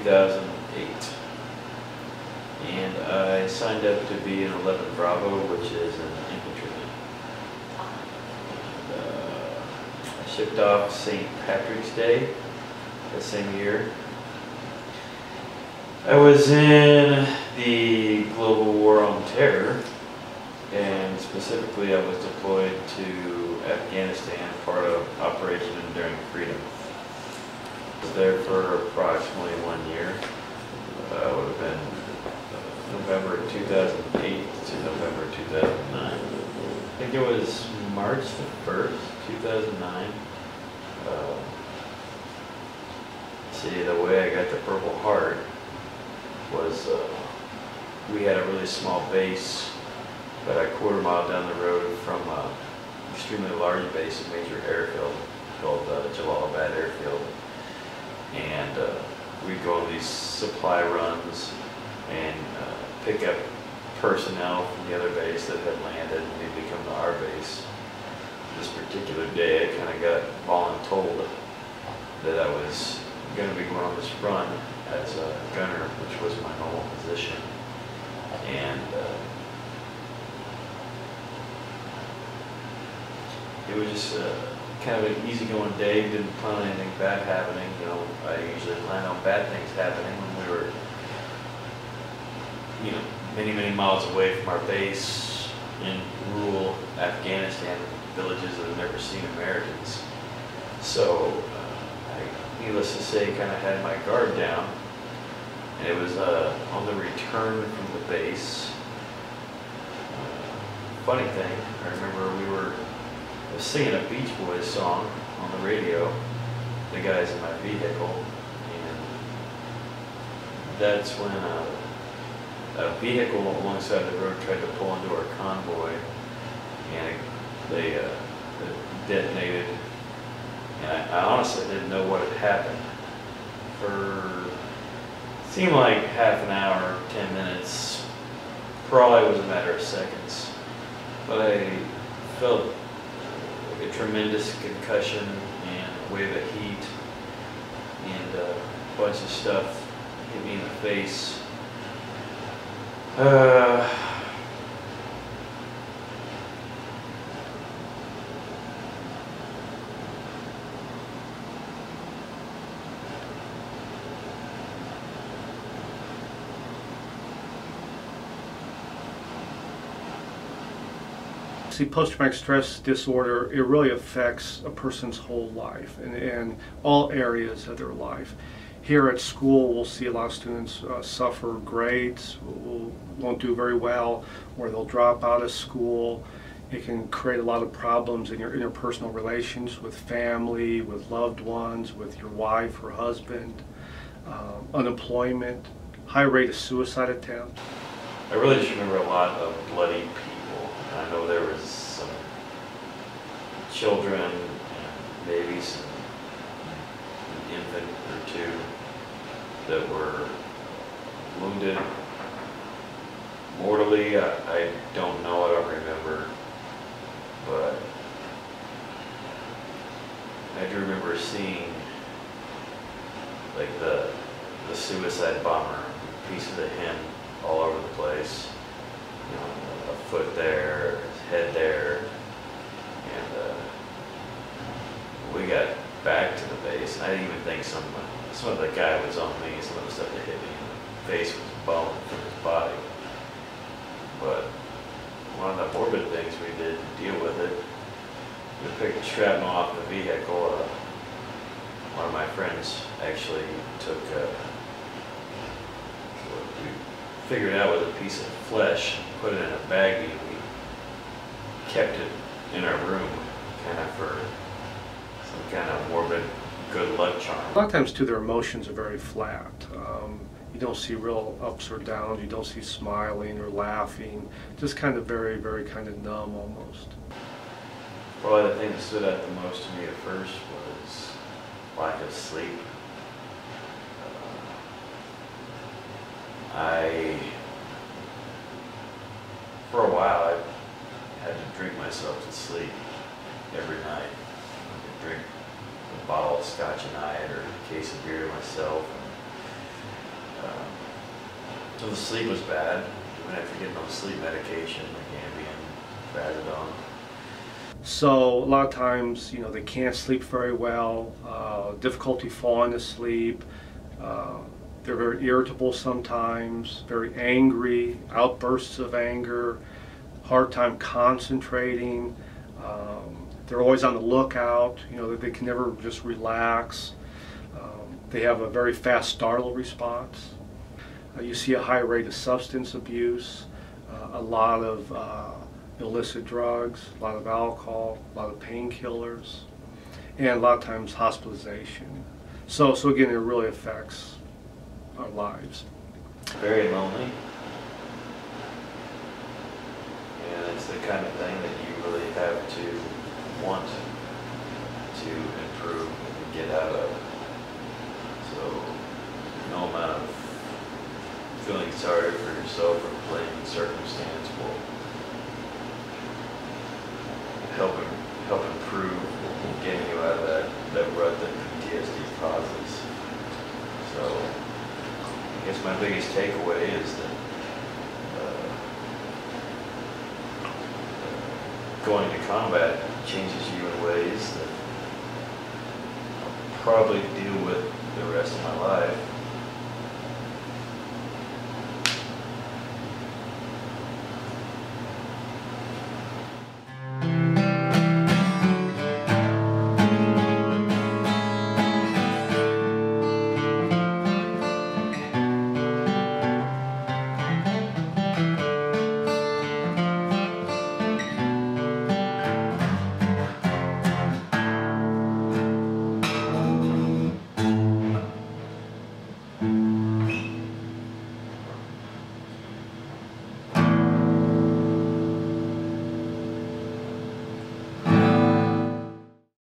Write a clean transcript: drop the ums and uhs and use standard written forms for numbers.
2008. And I signed up to be an 11 Bravo, which is an infantryman. I shipped off St. Patrick's Day that same year. I was in the Global War on Terror, and specifically I was deployed to Afghanistan, part of Operation Enduring Freedom. I was there for approximately 1 year. It would have been November 2008 to November 2009. I think it was March the 1st, 2009. See, the way I got the Purple Heart was we had a really small base about a quarter-mile down the road from an extremely large base, a major airfield called Jalalabad Airfield. And we'd go on these supply runs and pick up personnel from the other base that had landed, and they'd become to our base. This particular day, I kind of got voluntold that I was going to be going on this run as a gunner, which was my normal position. And it was just kind of an easygoing day. Didn't plan on anything bad happening. You know, I usually plan on bad things happening when we were, you know, many, many miles away from our base in rural Afghanistan, villages that have never seen Americans. So needless to say, kind of had my guard down. And it was on the return from the base. Funny thing, I remember I was singing a Beach Boys song on the radio, the guys in my vehicle, and that's when a vehicle alongside the road tried to pull into our convoy, and they detonated. And I honestly didn't know what had happened. It seemed like half an hour, 10 minutes, probably was a matter of seconds. But I felt a tremendous concussion and a wave of heat, and a bunch of stuff hit me in the face. See, post-traumatic stress disorder, it really affects a person's whole life and all areas of their life. Here at school, we'll see a lot of students suffer grades, won't do very well, or they'll drop out of school. It can create a lot of problems in your interpersonal relations with family, with loved ones, with your wife or husband, unemployment, high rate of suicide attempts. I really just remember a lot of bloody people. I know there was some children and babies and an infant or two that were wounded mortally. I don't know, I don't remember, but I do remember seeing like the suicide bomber, pieces of him all over the place. You know, a foot there, his head there, and we got back to the base. And I didn't even think some of the guy was on me. Some of the stuff that hit me in the face was bone from his body. But one of the morbid things we did to deal with it, we picked shrapnel off the vehicle. One of my friends actually took figured out with a piece of flesh, put it in a baggie, and we kept it in our room, kind of for some kind of morbid good luck charm. A lot of times too, their emotions are very flat. You don't see real ups or downs, you don't see smiling or laughing, just kind of very, very kind of numb almost. Probably the thing that stood out the most to me at first was lack of sleep. For a while, I had to drink myself to sleep every night. I could drink a bottle of scotch a night or a case of beer myself. So the sleep was bad. Even after getting on sleep medication, like Ambien, Trazodone. So a lot of times, they can't sleep very well, difficulty falling asleep. They're very irritable sometimes, very angry, outbursts of anger, hard time concentrating. They're always on the lookout. They can never just relax. They have a very fast startle response. You see a high rate of substance abuse, a lot of illicit drugs, a lot of alcohol, a lot of painkillers, and a lot of times hospitalization. So again, it really affects our lives. Very lonely. And it's the kind of thing that you really have to want to improve and get out of. So no amount of feeling sorry for yourself or blaming circumstance will help improve getting you out of that rut that PTSD causes. So I guess my biggest takeaway is that going to combat changes you in ways that I'll probably deal